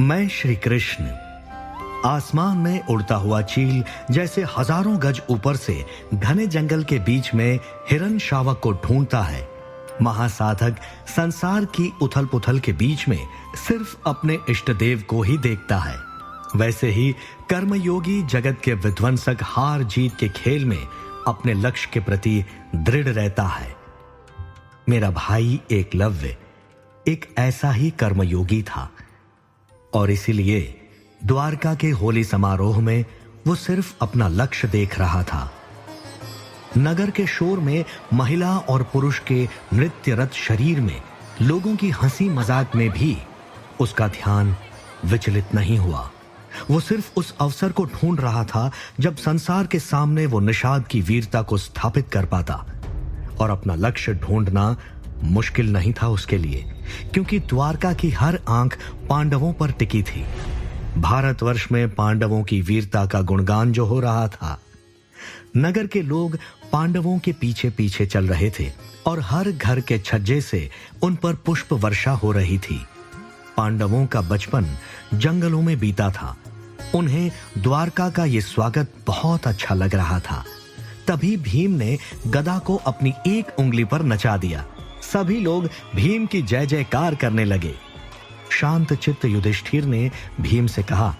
मैं श्री कृष्ण आसमान में उड़ता हुआ चील जैसे हजारों गज ऊपर से घने जंगल के बीच में हिरन शावक को ढूंढता है। महासाधक संसार की उथल पुथल के बीच में सिर्फ अपने इष्ट देव को ही देखता है। वैसे ही कर्मयोगी जगत के विध्वंसक हार जीत के खेल में अपने लक्ष्य के प्रति दृढ़ रहता है। मेरा भाई एकलव्य एक ऐसा ही कर्मयोगी था और इसीलिए द्वारका के होली समारोह में वो सिर्फ अपना लक्ष्य देख रहा था। नगर के शोर में महिला और पुरुष के नृत्यरत शरीर में लोगों की हंसी मजाक में भी उसका ध्यान विचलित नहीं हुआ। वो सिर्फ उस अवसर को ढूंढ रहा था जब संसार के सामने वो निषाद की वीरता को स्थापित कर पाता। और अपना लक्ष्य ढूंढना मुश्किल नहीं था उसके लिए, क्योंकि द्वारका की हर आंख पांडवों पर टिकी थी। भारतवर्ष में पांडवों की वीरता का गुणगान जो हो रहा था, नगर के लोग पांडवों के पीछे पीछे चल रहे थे और हर घर के छज्जे से उन पर पुष्प वर्षा हो रही थी। पांडवों का बचपन जंगलों में बीता था। उन्हें द्वारका का ये स्वागत बहुत अच्छा लग रहा था। तभी भीम ने गदा को अपनी एक उंगली पर नचा दिया। सभी लोग भीम की जय जयकार करने लगे। शांत चित्त युधिष्ठिर ने भीम से कहा,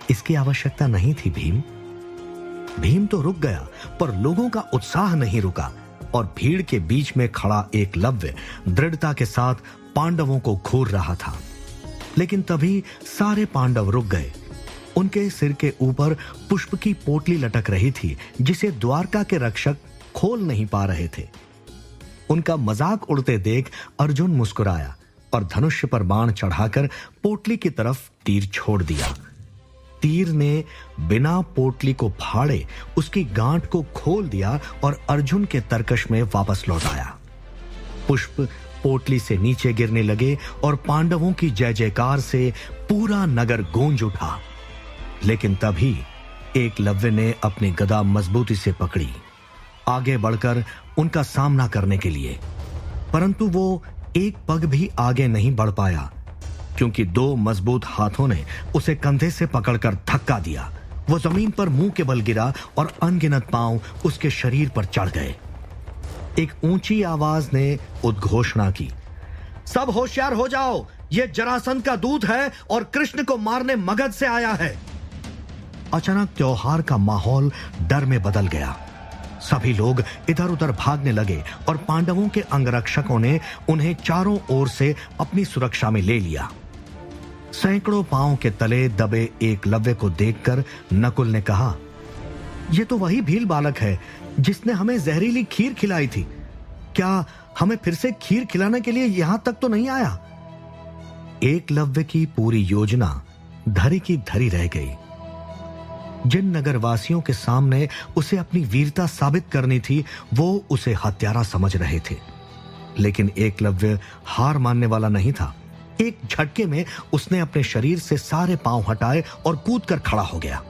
इसकी आवश्यकता नहीं थी भीम। भीम तो रुक गया, पर लोगों का उत्साह नहीं रुका और भीड़ के बीच में खड़ा एकलव्य दृढ़ता के साथ पांडवों को घूर रहा था। लेकिन तभी सारे पांडव रुक गए। उनके सिर के ऊपर पुष्प की पोटली लटक रही थी, जिसे द्वारका के रक्षक खोल नहीं पा रहे थे। उनका मजाक उड़ते देख अर्जुन मुस्कुराया और धनुष्य पर बाण चढ़ाकर पोटली की तरफ तीर छोड़ दिया। तीर ने बिना पोटली को फाड़े उसकी गांठ को खोल दिया और अर्जुन के तरकश में वापस लौट आया। पुष्प पोटली से नीचे गिरने लगे और पांडवों की जय जयकार से पूरा नगर गूंज उठा। लेकिन तभी एकलव्य ने अपनी गदा मजबूती से पकड़ी, आगे बढ़कर उनका सामना करने के लिए। परंतु वो एक पग भी आगे नहीं बढ़ पाया, क्योंकि दो मजबूत हाथों ने उसे कंधे से पकड़कर धक्का दिया। वो जमीन पर मुंह के बल गिरा और अनगिनत पांव उसके शरीर पर चढ़ गए। एक ऊंची आवाज ने उद्घोषणा की, सब होशियार हो जाओ, ये जरासंध का दूत है और कृष्ण को मारने मगध से आया है। अचानक त्योहार का माहौल डर में बदल गया। सभी लोग इधर उधर भागने लगे और पांडवों के अंगरक्षकों ने उन्हें चारों ओर से अपनी सुरक्षा में ले लिया। सैकड़ों पांव के तले दबे एकलव्य को देखकर नकुल ने कहा, यह तो वही भील बालक है जिसने हमें जहरीली खीर खिलाई थी। क्या हमें फिर से खीर खिलाने के लिए यहां तक तो नहीं आया? एकलव्य की पूरी योजना धरी की धरी रह गई। जिन नगरवासियों के सामने उसे अपनी वीरता साबित करनी थी, वो उसे हत्यारा समझ रहे थे। लेकिन एकलव्य हार मानने वाला नहीं था। एक झटके में उसने अपने शरीर से सारे पांव हटाए और कूदकर खड़ा हो गया।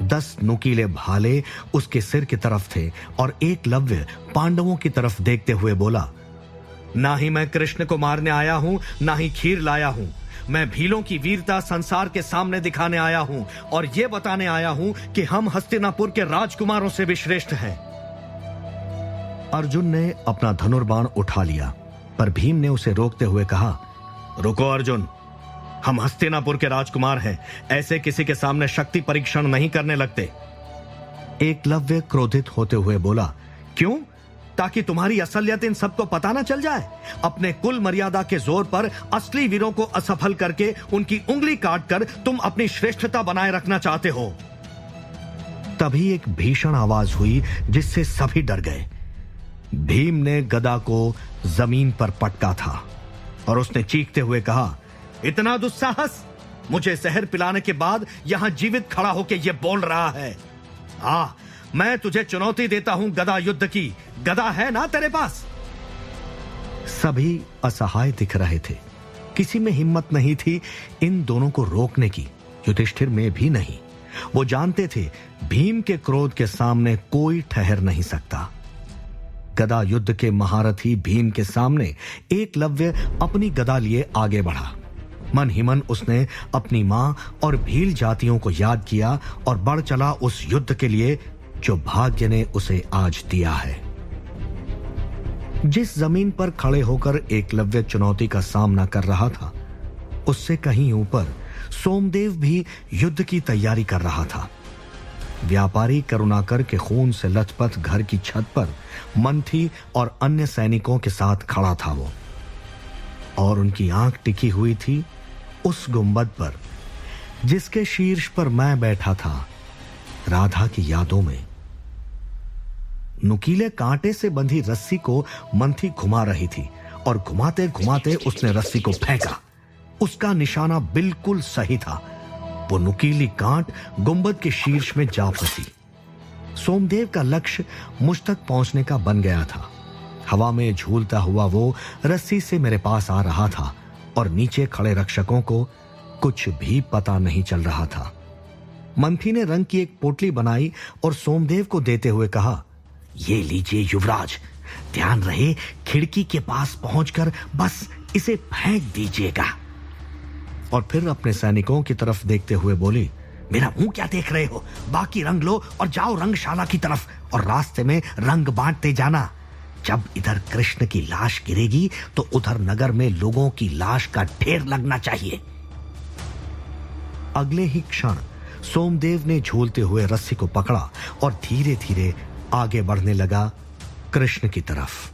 10 नुकीले भाले उसके सिर की तरफ थे और एकलव्य पांडवों की तरफ देखते हुए बोला, ना ही मैं कृष्ण को मारने आया हूं, ना ही खीर लाया हूं। मैं भीलों की वीरता संसार के सामने दिखाने आया हूं और यह बताने आया हूं कि हम हस्तिनापुर के राजकुमारों से भी श्रेष्ठ हैं। अर्जुन ने अपना धनुर्बाण उठा लिया, पर भीम ने उसे रोकते हुए कहा, रुको अर्जुन, हम हस्तिनापुर के राजकुमार हैं, ऐसे किसी के सामने शक्ति परीक्षण नहीं करने लगते। एकलव्य क्रोधित होते हुए बोला, क्यों? ताकि तुम्हारी असलियत इन सबको पता ना चल जाए। अपने कुल मर्यादा के जोर पर असली वीरों को असफल करके उनकी उंगली काटकर तुम अपनी श्रेष्ठता बनाए रखना चाहते हो। तभी एक भीषण आवाज हुई जिससे सभी डर गए। भीम ने गदा को जमीन पर पटका था और उसने चीखते हुए कहा, इतना दुस्साहस! मुझे जहर पिलाने के बाद यहां जीवित खड़ा होकर यह बोल रहा है। मैं तुझे चुनौती देता हूं गदा युद्ध की। गदा है ना तेरे पास? सभी असहाय दिख रहे थे। किसी में हिम्मत नहीं थी इन दोनों को रोकने की, युधिष्ठिर में भी नहीं। वो जानते थे भीम के क्रोध के सामने कोई ठहर नहीं सकता। गदा युद्ध के महारथी भीम के सामने एकलव्य अपनी गदा लिए आगे बढ़ा। मन ही मन उसने अपनी मां और भील जातियों को याद किया और बढ़ चला उस युद्ध के लिए जो भाग्य ने उसे आज दिया है। जिस जमीन पर खड़े होकर एकलव्य चुनौती का सामना कर रहा था, उससे कहीं ऊपर सोमदेव भी युद्ध की तैयारी कर रहा था। व्यापारी करुणाकर के खून से लथपथ घर की छत पर मंथी और अन्य सैनिकों के साथ खड़ा था वो, और उनकी आंख टिकी हुई थी उस गुंबद पर जिसके शीर्ष पर मैं बैठा था, राधा की यादों में। नुकीले कांटे से बंधी रस्सी को मंथी घुमा रही थी और घुमाते घुमाते उसने रस्सी को फेंका। उसका निशाना बिल्कुल सही था। वो नुकीली कांट गुंबद के शीर्ष में जा फंसी। सोमदेव का लक्ष्य मुझ तक पहुंचने का बन गया था। हवा में झूलता हुआ वो रस्सी से मेरे पास आ रहा था और नीचे खड़े रक्षकों को कुछ भी पता नहीं चल रहा था। मंथी ने रंग की एक पोटली बनाई और सोमदेव को देते हुए कहा, ये लीजिए युवराज, ध्यान रहे खिड़की के पास पहुंचकर बस इसे फेंक दीजिएगा। और फिर अपने सैनिकों की तरफ देखते हुए बोली, मेरा मुंह क्या देख रहे हो? बाकी रंग लो और जाओ रंगशाला की तरफ और रास्ते में रंग बांटते जाना। जब इधर कृष्ण की लाश गिरेगी तो उधर नगर में लोगों की लाश का ढेर लगना चाहिए। अगले ही क्षण सोमदेव ने झूलते हुए रस्सी को पकड़ा और धीरे धीरे आगे बढ़ने लगा कृष्ण की तरफ।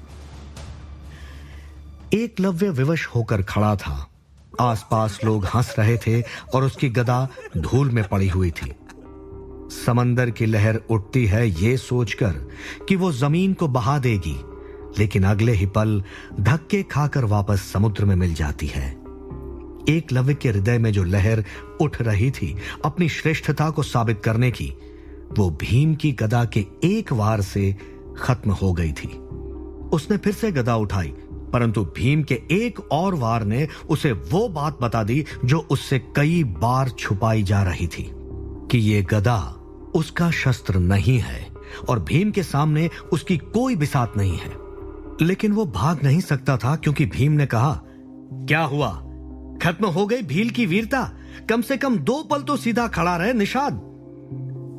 एकलव्य विवश होकर खड़ा था। आसपास लोग हंस रहे थे और उसकी गदा धूल में पड़ी हुई थी। समंदर की लहर उठती है ये सोचकर कि वो जमीन को बहा देगी, लेकिन अगले ही पल धक्के खाकर वापस समुद्र में मिल जाती है। एकलव्य के हृदय में जो लहर उठ रही थी अपनी श्रेष्ठता को साबित करने की, वो भीम की गदा के एक वार से खत्म हो गई थी। उसने फिर से गदा उठाई, परंतु भीम के एक और वार ने उसे वो बात बता दी जो उससे कई बार छुपाई जा रही थी, कि ये गदा उसका शस्त्र नहीं है और भीम के सामने उसकी कोई बिसात नहीं है। लेकिन वो भाग नहीं सकता था, क्योंकि भीम ने कहा, क्या हुआ? खत्म हो गई भील की वीरता? कम से कम 2 पल तो सीधा खड़ा रहे निषाद।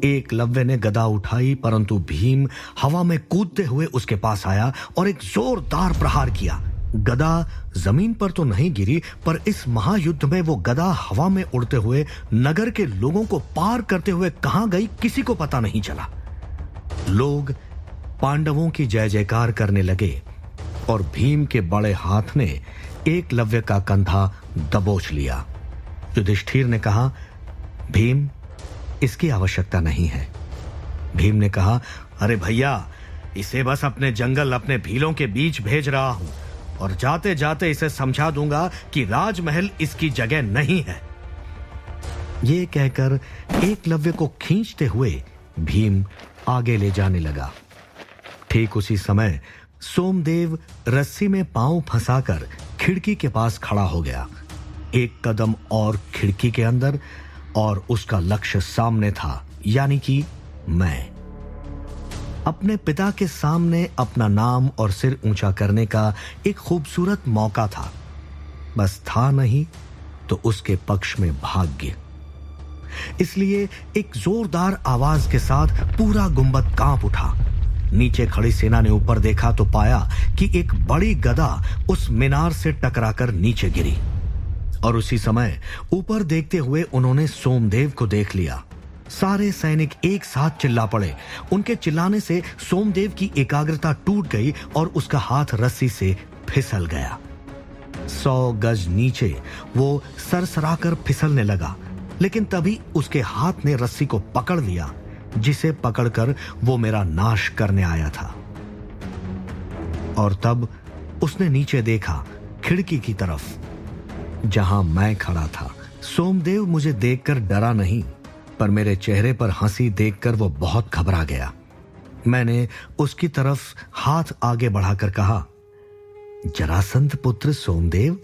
एकलव्य ने गदा उठाई, परंतु भीम हवा में कूदते हुए उसके पास आया और एक जोरदार प्रहार किया। गदा जमीन पर तो नहीं गिरी, पर इस महायुद्ध में वो गदा हवा में उड़ते हुए नगर के लोगों को पार करते हुए कहां गई किसी को पता नहीं चला। लोग पांडवों की जय जयकार करने लगे और भीम के बड़े हाथ ने एकलव्य का कंधा दबोच लिया। युधिष्ठिर ने कहा, भीम, इसकी आवश्यकता नहीं है। भीम ने कहा, अरे भैया, इसे बस अपने जंगल, अपने भीलों के बीच भेज रहा हूं और जाते जाते इसे समझा दूंगा कि राजमहल इसकी जगह नहीं है। ये कहकर एकलव्य को खींचते हुए भीम आगे ले जाने लगा। ठीक उसी समय सोमदेव रस्सी में पांव फंसाकर खिड़की के पास खड़ा हो गया। एक कदम और खिड़की के अंदर, और उसका लक्ष्य सामने था, यानी कि मैं। अपने पिता के सामने अपना नाम और सिर ऊंचा करने का एक खूबसूरत मौका था। बस था नहीं तो उसके पक्ष में भाग्य। इसलिए एक जोरदार आवाज के साथ पूरा गुंबद कांप उठा। नीचे खड़ी सेना ने ऊपर देखा तो पाया कि एक बड़ी गदा उस मीनार से टकराकर नीचे गिरी, और उसी समय ऊपर देखते हुए उन्होंने सोमदेव को देख लिया। सारे सैनिक एक साथ चिल्ला पड़े। उनके चिल्लाने से सोमदेव की एकाग्रता टूट गई और उसका हाथ रस्सी से फिसल गया। 100 गज नीचे वो सरसराकर फिसलने लगा, लेकिन तभी उसके हाथ ने रस्सी को पकड़ लिया, जिसे पकड़कर वो मेरा नाश करने आया था। और तब उसने नीचे देखा, खिड़की की तरफ, जहां मैं खड़ा था। सोमदेव मुझे देखकर डरा नहीं, पर मेरे चेहरे पर हंसी देखकर वो बहुत घबरा गया। मैंने उसकी तरफ हाथ आगे बढ़ाकर कहा, जरासंध पुत्र सोमदेव,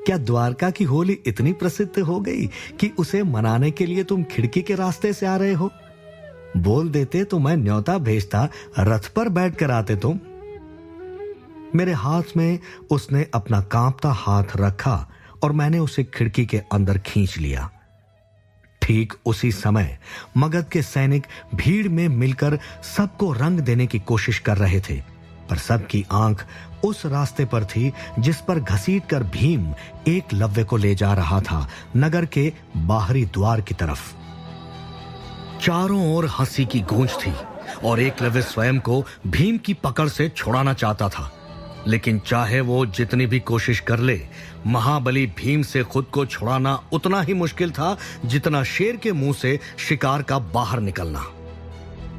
क्या द्वारका की होली इतनी प्रसिद्ध हो गई कि उसे मनाने के लिए तुम खिड़की के रास्ते से आ रहे हो? बोल देते तो मैं न्योता भेजता, रथ पर बैठ कर आते तुम। मेरे हाथ में उसने अपना कांपता हाथ रखा और मैंने उसे खिड़की के अंदर खींच लिया। ठीक उसी समय मगध के सैनिक भीड़ में मिलकर सबको रंग देने की कोशिश कर रहे थे, पर सबकी आंख उस रास्ते पर थी जिस पर घसीटकर भीम एकलव्य को ले जा रहा था, नगर के बाहरी द्वार की तरफ। चारों ओर हंसी की गूंज थी और एकलव्य स्वयं को भीम की पकड़ से छुड़ाना चाहता था, लेकिन चाहे वो जितनी भी कोशिश कर ले, महाबली भीम से खुद को छुड़ाना उतना ही मुश्किल था जितना शेर के मुंह से शिकार का बाहर निकलना।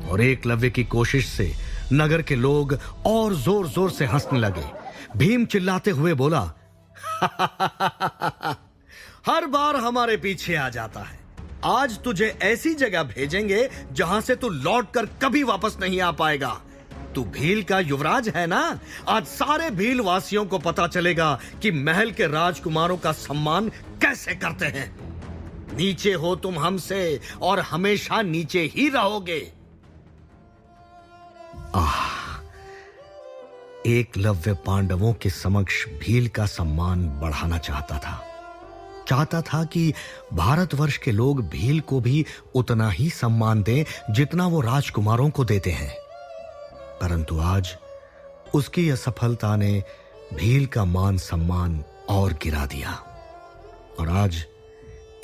और एकलव्य की कोशिश से नगर के लोग और जोर जोर से हंसने लगे। भीम चिल्लाते हुए बोला, हर बार हमारे पीछे आ जाता है, आज तुझे ऐसी जगह भेजेंगे जहां से तू लौट कर कभी वापस नहीं आ पाएगा। तू भील का युवराज है ना, आज सारे भील वासियों को पता चलेगा कि महल के राजकुमारों का सम्मान कैसे करते हैं। नीचे हो तुम हमसे और हमेशा नीचे ही रहोगे। एकलव्य पांडवों के समक्ष भील का सम्मान बढ़ाना चाहता था कि भारतवर्ष के लोग भील को भी उतना ही सम्मान दें जितना वो राजकुमारों को देते हैं। परंतु आज उसकी असफलता ने भील का मान सम्मान और गिरा दिया, और आज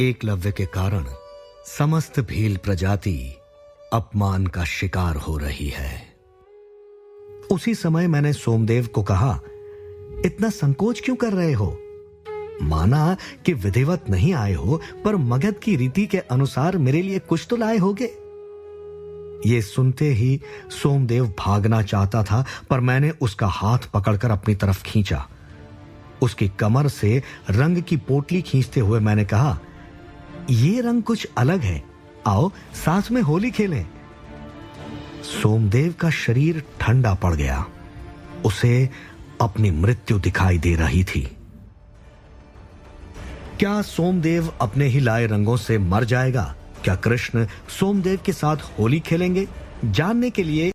एकलव्य के कारण समस्त भील प्रजाति अपमान का शिकार हो रही है। उसी समय मैंने सोमदेव को कहा, इतना संकोच क्यों कर रहे हो? माना कि विधिवत नहीं आए हो, पर मगध की रीति के अनुसार मेरे लिए कुछ तो लाए होगे। ये सुनते ही सोमदेव भागना चाहता था, पर मैंने उसका हाथ पकड़कर अपनी तरफ खींचा। उसकी कमर से रंग की पोटली खींचते हुए मैंने कहा, ये रंग कुछ अलग है, आओ साथ में होली खेलें। सोमदेव का शरीर ठंडा पड़ गया, उसे अपनी मृत्यु दिखाई दे रही थी। क्या सोमदेव अपने ही लाए रंगों से मर जाएगा? क्या कृष्ण सोमदेव के साथ होली खेलेंगे? जानने के लिए